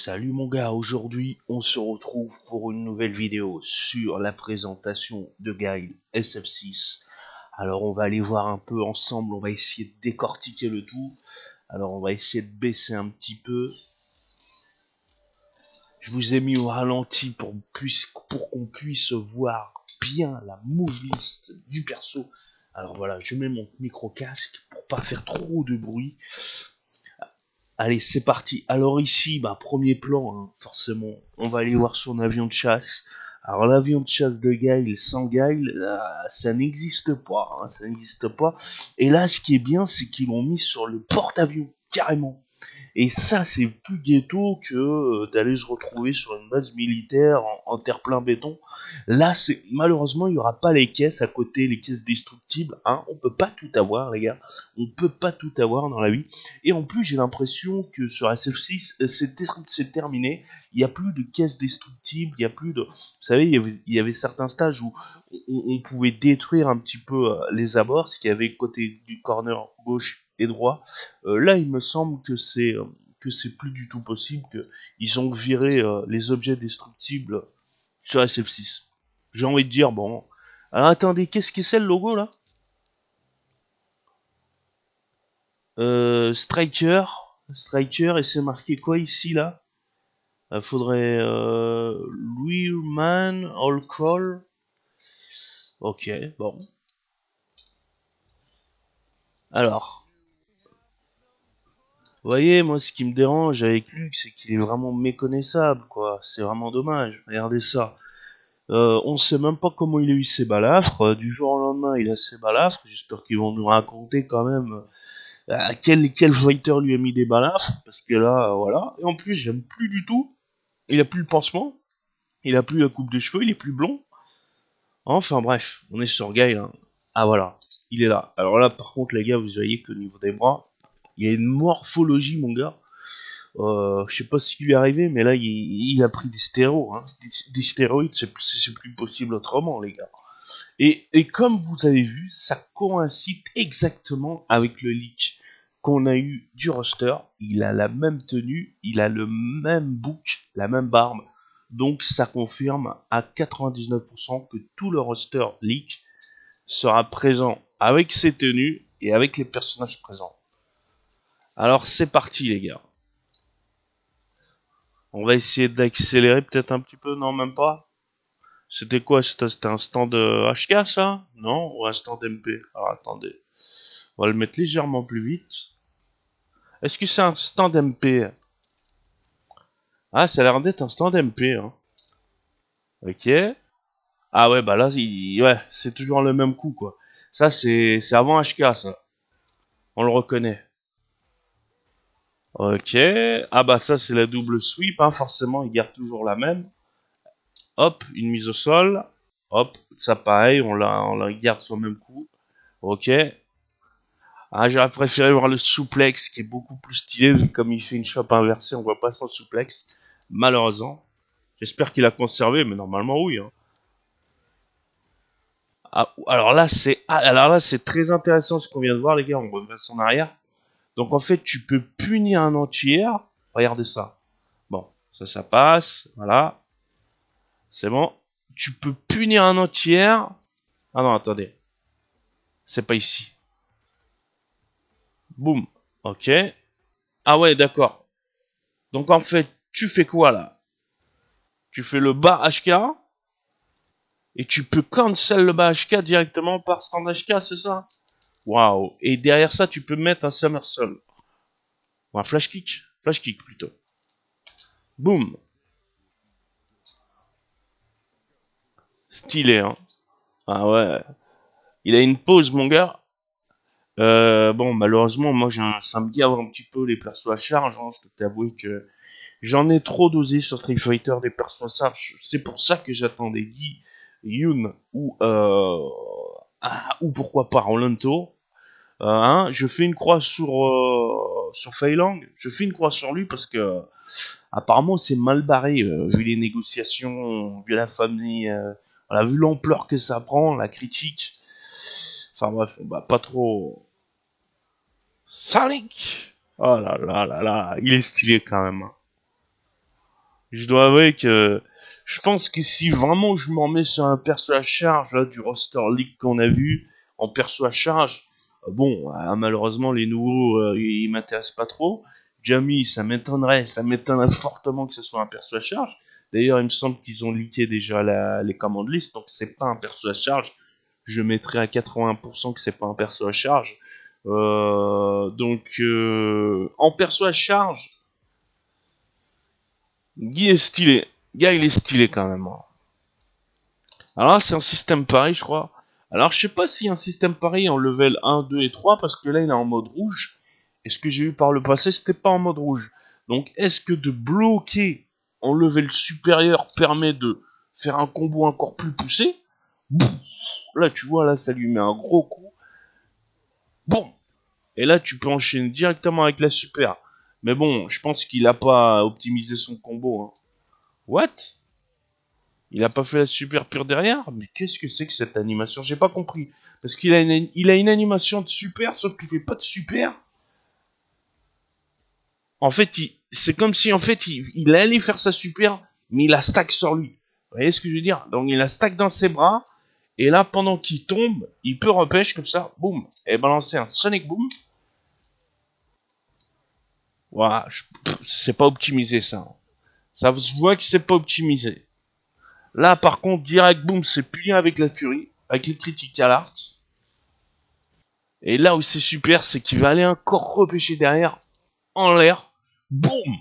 Salut mon gars, aujourd'hui on se retrouve pour une nouvelle vidéo sur la présentation de Guile SF6. Alors on va aller voir un peu ensemble, on va essayer de décortiquer le tout. Alors on va essayer de baisser un petit peu. Je vous ai mis au ralenti pour qu'on puisse voir bien la move list du perso. Alors voilà, je mets mon micro casque pour pas faire trop de bruit. Allez, c'est parti. Alors ici, premier plan, hein, forcément, on va aller voir son avion de chasse. Alors l'avion de chasse de Guile sans Guile, ça n'existe pas, hein, ça n'existe pas. Et là, ce qui est bien, c'est qu'ils l'ont mis sur le porte-avions, carrément. Et ça, c'est plus ghetto que d'aller se retrouver sur une base militaire en terre-plein béton. Là, c'est malheureusement, il y aura pas les caisses à côté, les caisses destructibles. Hein. On peut pas tout avoir, les gars. On peut pas tout avoir dans la vie. Et en plus, j'ai l'impression que sur SF6, c'est terminé. Il n'y a plus de caisses destructibles. Il y a plus de. Vous savez, il y avait certains stages où on pouvait détruire un petit peu les abords, ce qu'il y avait côté du corner gauche et droit. Là, il me semble que c'est plus du tout possible, que ils ont viré les objets destructibles sur SF6. J'ai envie de dire, bon. Alors attendez, qu'est-ce que c'est le logo là? Striker. Striker, et c'est marqué quoi ici là? Faudrait Louis Man, All Call. Ok, bon. Alors, vous voyez, moi ce qui me dérange avec Luke, c'est qu'il est vraiment méconnaissable, quoi. C'est vraiment dommage. Regardez ça. On sait même pas comment il a eu ses balafres. Du jour au lendemain, il a ses balafres. J'espère qu'ils vont nous raconter quand même quel fighter lui a mis des balafres. Parce que là, voilà. Et en plus, j'aime plus du tout. Il a plus le pansement. Il a plus la coupe de cheveux. Il est plus blond. Enfin bref, on est sur Guy. Hein. Ah voilà, il est là. Alors là, par contre, les gars, vous voyez qu'au niveau des bras, il y a une morphologie, mon gars. Je sais pas ce qui lui est arrivé, mais là, il a pris des stéroïdes. Hein. Des stéroïdes, c'est plus possible autrement, les gars. Et comme vous avez vu, ça coïncide exactement avec le leak qu'on a eu du roster. Il a la même tenue, il a le même book, la même barbe. Donc ça confirme à 99% que tout le roster leak sera présent avec ses tenues et avec les personnages présents. Alors c'est parti les gars. On va essayer d'accélérer peut-être un petit peu, non même pas. C'était quoi? C'était un stand HK ça? Non? Ou un stand MP? Alors attendez. On va le mettre légèrement plus vite. Est-ce que c'est un stand MP? Ah, ça a l'air d'être un stand MP. Hein. Ok. Ah ouais, bah là, ouais, c'est toujours le même coup, quoi. Ça, c'est avant HK, ça. On le reconnaît. Ok. Ah bah ça, c'est la double sweep. Hein. Forcément, il garde toujours la même. Hop, une mise au sol. Hop, ça pareil, on la garde sur le même coup. Ok. Ah, j'aurais préféré voir le souplex qui est beaucoup plus stylé, vu comme il fait une chope inversée, on voit pas son souplex. Malheureusement. J'espère qu'il a conservé, mais normalement oui. Hein. Ah, alors là c'est très intéressant ce qu'on vient de voir les gars, on remet en arrière. Donc en fait tu peux punir un entier. Regardez ça. Bon, ça passe, voilà. C'est bon. Tu peux punir un entier. Ah non, attendez. C'est pas ici. Boum. Ok. Ah ouais, d'accord. Donc en fait, tu fais quoi là? Tu fais le bas HK et tu peux cancel le bas HK directement par stand HK, c'est ça? Waouh. Et derrière ça, tu peux mettre un somersault. Ou un flash kick. Flash kick plutôt. Boum. Stylé, hein. Ah ouais. Il a une pause, mon gars. Bon, malheureusement, moi, ça me gave un petit peu les persos à charge. Hein. Je peux t'avouer que j'en ai trop dosé sur Street Fighter des persos à charge. C'est pour ça que j'attendais Guy, Yun ou pourquoi pas Rolando. Hein, je fais une croix sur Fei Lang. Je fais une croix sur lui parce que apparemment c'est mal barré vu les négociations, vu la famille, voilà, vu l'ampleur que ça prend, la critique. Enfin bref, bah pas trop. Sonic. Oh là là là là, il est stylé quand même. Hein. Je dois avouer que je pense que si vraiment je m'en mets sur un perso à charge là, du roster league qu'on a vu en perso à charge, bon, malheureusement les nouveaux ils m'intéressent pas trop. Jamie, ça m'étonnerait fortement que ce soit un perso à charge. D'ailleurs, il me semble qu'ils ont leaké déjà les commandes list, donc c'est pas un perso à charge. Je mettrais à 80% que c'est pas un perso à charge. En perso à charge, Guy est stylé. Guy, il est stylé quand même, hein. Alors là, c'est un système pareil, je crois. Alors, je sais pas s'il y a un système pareil en level 1, 2 et 3, parce que là, il est en mode rouge. Et ce que j'ai vu par le passé, c'était pas en mode rouge. Donc, est-ce que de bloquer en level supérieur permet de faire un combo encore plus poussé? Boum. Là, tu vois, là, ça lui met un gros coup. Bon. Et là, tu peux enchaîner directement avec la super. Mais bon, je pense qu'il a pas optimisé son combo, hein. What? Il a pas fait la super pure derrière? Mais qu'est-ce que c'est que cette animation? J'ai pas compris. Parce qu'il a une animation de super, sauf qu'il fait pas de super. En fait, c'est comme si en fait il allait faire sa super, mais il a stack sur lui. Vous voyez ce que je veux dire? Donc il a stack dans ses bras, et là pendant qu'il tombe, il peut repêcher comme ça, boum, et balancer un Sonic Boom. Voilà, c'est pas optimisé ça. Ça se voit que c'est pas optimisé. Là par contre, direct boom, c'est plié avec la furie, avec les critical arts. Et là où c'est super, c'est qu'il va aller encore repêcher derrière, en l'air, boum.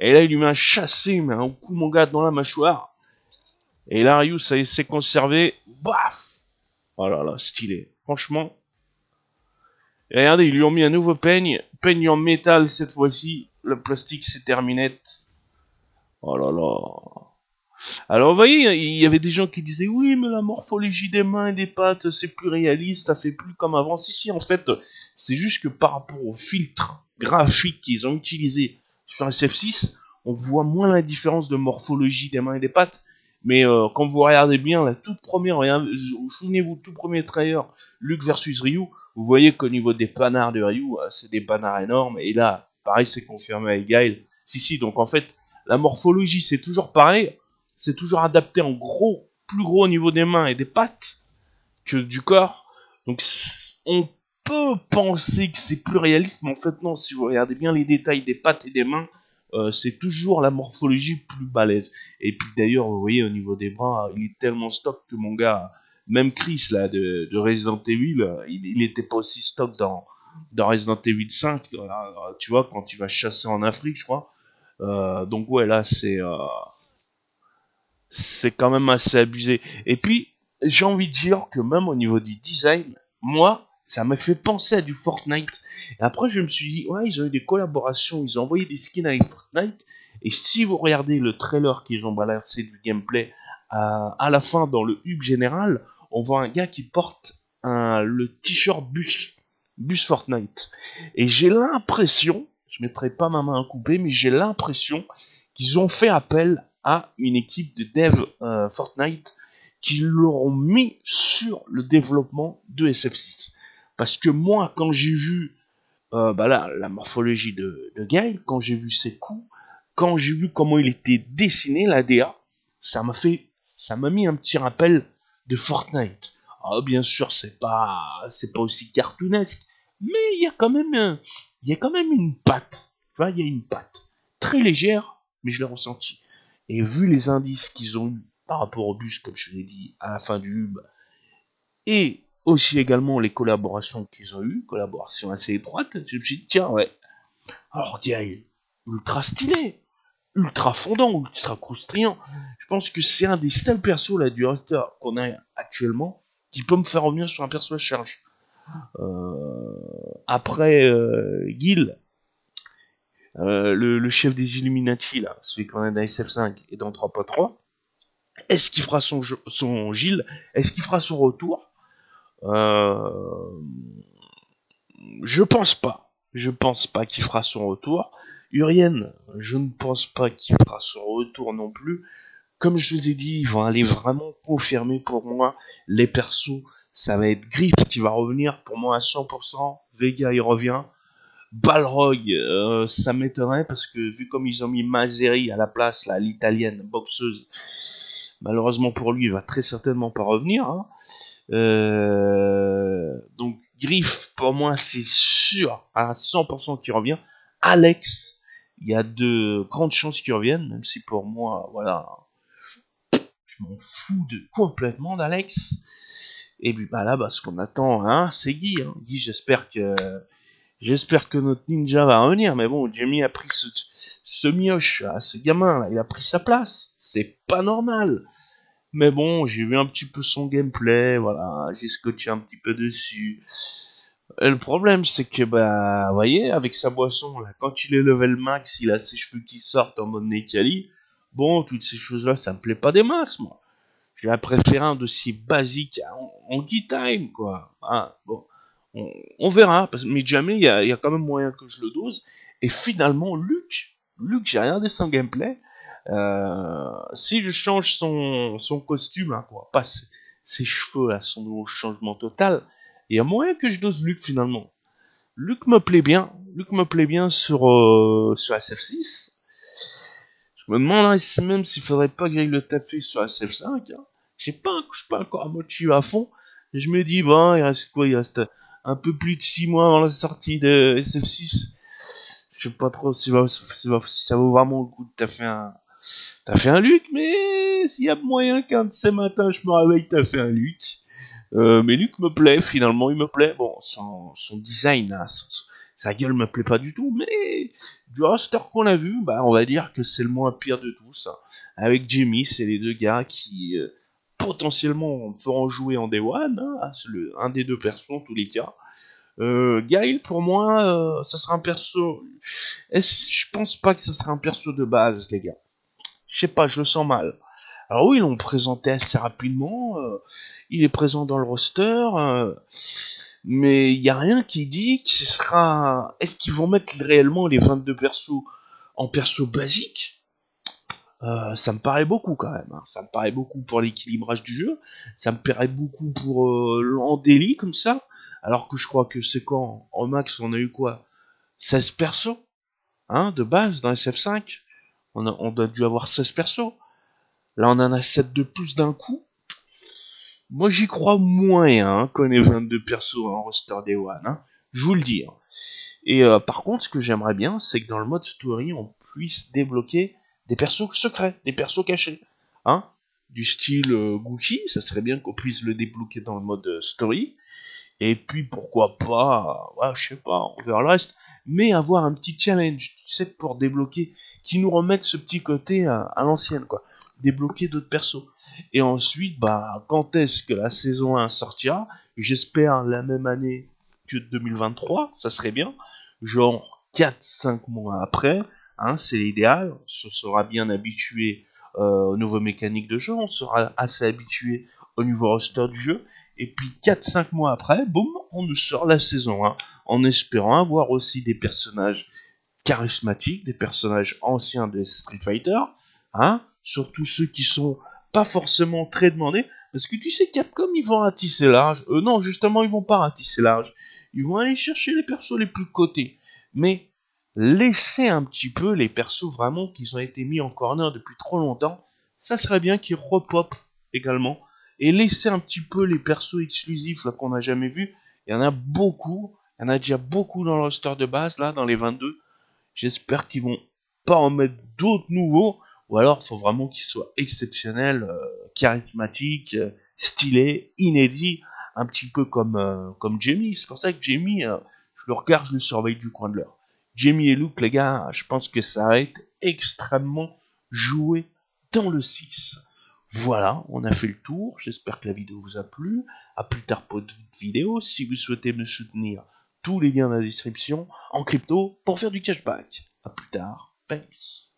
Et là, il lui met un chassé, il met un coup, mon gars, dans la mâchoire. Et là, Ryu, ça s'est conservé, baf. Oh là là, stylé. Franchement. Et regardez, ils lui ont mis un nouveau peigne en métal cette fois-ci. Le plastique, c'est terminé. Oh là là. Alors, vous voyez, il y avait des gens qui disaient oui, mais la morphologie des mains et des pattes, c'est plus réaliste, ça fait plus comme avant. Si, en fait, c'est juste que par rapport au filtre graphique qu'ils ont utilisé sur SF6, on voit moins la différence de morphologie des mains et des pattes. Mais quand vous regardez bien la toute première, souvenez-vous, tout premier trailer, Luke versus Ryu, vous voyez qu'au niveau des panards de Ryu, c'est des panards énormes. Et là, pareil, c'est confirmé avec Guile. Si, donc en fait, la morphologie, c'est toujours pareil, c'est toujours adapté en gros, plus gros au niveau des mains et des pattes que du corps. Donc on peut penser que c'est plus réaliste, mais en fait non, si vous regardez bien les détails des pattes et des mains, c'est toujours la morphologie plus balèze. Et puis d'ailleurs, vous voyez au niveau des bras, il est tellement stock que mon gars, même Chris là de Resident Evil, il était pas aussi stock dans Resident Evil 5, tu vois, quand il va chasser en Afrique, je crois. Donc ouais, là c'est quand même assez abusé. Et puis, j'ai envie de dire que même au niveau du design, moi, ça m'a fait penser à du Fortnite. Et après, je me suis dit, ouais, ils ont eu des collaborations, ils ont envoyé des skins avec Fortnite. Et si vous regardez le trailer qu'ils ont balancé du gameplay, à la fin, dans le hub général, on voit un gars qui porte le t-shirt bus Fortnite. Et j'ai l'impression, je mettrai pas ma main à couper, mais j'ai l'impression qu'ils ont fait appel à une équipe de dev Fortnite qui l'auront mis sur le développement de SF6. Parce que moi, quand j'ai vu la morphologie de Gail, quand j'ai vu ses coups, quand j'ai vu comment il était dessiné, la DA, ça m'a mis un petit rappel de Fortnite. Ah, bien sûr, c'est pas aussi cartoonesque, mais il y a quand même une patte. Tu vois, il y a une patte très légère, mais je l'ai ressenti. Et vu les indices qu'ils ont eu par rapport au bus, comme je l'ai dit, à la fin du hub, et aussi également les collaborations qu'ils ont eues, collaborations assez étroites, je me suis dit, tiens, ouais, alors Gaël, ultra stylé, ultra fondant, ultra croustillant. Je pense que c'est un des seuls persos là du roster qu'on a actuellement qui peut me faire revenir sur un perso à charge. Après Gil, le chef des Illuminati, là, celui qu'on a dans SF5 et dans 3.3, est-ce qu'il fera son Gilles? Est-ce qu'il fera son retour? euh, Je pense pas. Je pense pas qu'il fera son retour. Urien, je ne pense pas qu'il fera son retour non plus. Comme je vous ai dit, ils vont aller vraiment confirmer pour moi les persos. Ça va être Griff qui va revenir pour moi à 100%. Vega il revient. Balrog, ça m'étonnerait parce que vu comme ils ont mis Mazeri à la place, là, l'italienne boxeuse, malheureusement pour lui, il va très certainement pas revenir. Hein. Donc Griff, pour moi, c'est sûr à 100% qu'il revient. Alex, il y a de grandes chances qu'il revienne, même si pour moi, voilà, je m'en fous complètement d'Alex. Et puis bah là, bah, ce qu'on attend, hein, c'est Guy. Hein. Guy, j'espère que notre ninja va revenir. Mais bon, Jamie a pris ce mioche, là, ce gamin, là, il a pris sa place. C'est pas normal. Mais bon, j'ai vu un petit peu son gameplay, voilà, j'ai scotché un petit peu dessus. Et le problème, c'est que, bah, vous voyez, avec sa boisson, là, quand il est level max, il a ses cheveux qui sortent en mode Nekali. Bon, toutes ces choses-là, ça me plaît pas des masses, moi. J'ai préféré un dossier basique en key time, quoi. Ah, bon, on verra, mais jamais il y a quand même moyen que je le dose. Et finalement, Luke, j'ai regardé son gameplay. Si je change son costume, hein, quoi, pas ses cheveux, là, son nouveau changement total, il y a moyen que je dose Luke finalement. Luke me plaît bien. Luke me plaît bien sur SF6. Je me demanderais même s'il faudrait pas que j'aille le taper sur SF5. Hein. Je suis pas encore motivé à fond. Et je me dis, bon, il reste quoi? Il reste un peu plus de 6 mois avant la sortie de SF6. Je sais pas trop si ça vaut vraiment le coup de t'as fait un Luc, mais s'il y a moyen qu'un de ces matins je me réveille, t'as fait un Luc. Mais Luc me plaît, finalement, il me plaît. Bon, son design, hein, sa gueule me plaît pas du tout, mais du roster qu'on a vu, bah, on va dire que c'est le moins pire de tous. Hein. Avec Jamie, c'est les deux gars qui potentiellement me feront jouer en Day One. Hein, c'est un des deux persos en tous les cas. Gail, pour moi, ça sera un perso. Je pense pas que ça sera un perso de base, les gars. Je sais pas, je le sens mal. Alors oui, ils l'ont présenté assez rapidement. Il est présent dans le roster. Mais il n'y a rien qui dit que ce sera. Est-ce qu'ils vont mettre réellement les 22 persos en perso basique? Ça me paraît beaucoup quand même. Hein. Ça me paraît beaucoup pour l'équilibrage du jeu. Ça me paraît beaucoup pour l'endélie comme ça. Alors que je crois que c'est quand en max on a eu quoi? 16 persos hein, de base dans SF5. On a dû avoir 16 persos. Là on en a 7 de plus d'un coup. Moi j'y crois moyen hein, qu'on ait 22 persos en roster Day One. Hein. Je vous le dis. Hein. Et par contre, ce que j'aimerais bien, c'est que dans le mode story, on puisse débloquer des persos secrets, des persos cachés. Hein du style Gookie, ça serait bien qu'on puisse le débloquer dans le mode story. Et puis pourquoi pas, ouais, je sais pas, on verra le reste. Mais avoir un petit challenge, tu sais, pour débloquer, qui nous remette ce petit côté à l'ancienne, quoi. Débloquer d'autres persos. Et ensuite, bah, quand est-ce que la saison 1 sortira? J'espère la même année que 2023, ça serait bien. Genre 4-5 mois après, hein, c'est l'idéal. On se sera bien habitué aux nouvelles mécaniques de jeu, on sera assez habitué au nouveau roster du jeu. Et puis 4-5 mois après, boum, on nous sort la saison 1, en espérant avoir aussi des personnages charismatiques, des personnages anciens de Street Fighter, hein, surtout ceux qui sont pas forcément très demandés, parce que tu sais Capcom ils vont ratisser large, non justement ils vont pas ratisser large, ils vont aller chercher les persos les plus cotés, mais laisser un petit peu les persos vraiment qui ont été mis en corner depuis trop longtemps, ça serait bien qu'ils repopent également, et laisser un petit peu les persos exclusifs là qu'on n'a jamais vus, il y en a beaucoup, il y en a déjà beaucoup dans le roster de base là, dans les 22. J'espère qu'ils vont pas en mettre d'autres nouveaux, ou alors il faut vraiment qu'ils soient exceptionnels, charismatiques, stylés, inédits, un petit peu comme Jamie. C'est pour ça que Jamie, je le regarde, je le surveille du coin de l'œil. Jamie et Luke, les gars, je pense que ça va être extrêmement joué dans le 6. Voilà, on a fait le tour. J'espère que la vidéo vous a plu. À plus tard pour d'autres vidéos. Si vous souhaitez me soutenir, tous les liens dans la description en crypto pour faire du cashback. A plus tard. Peace.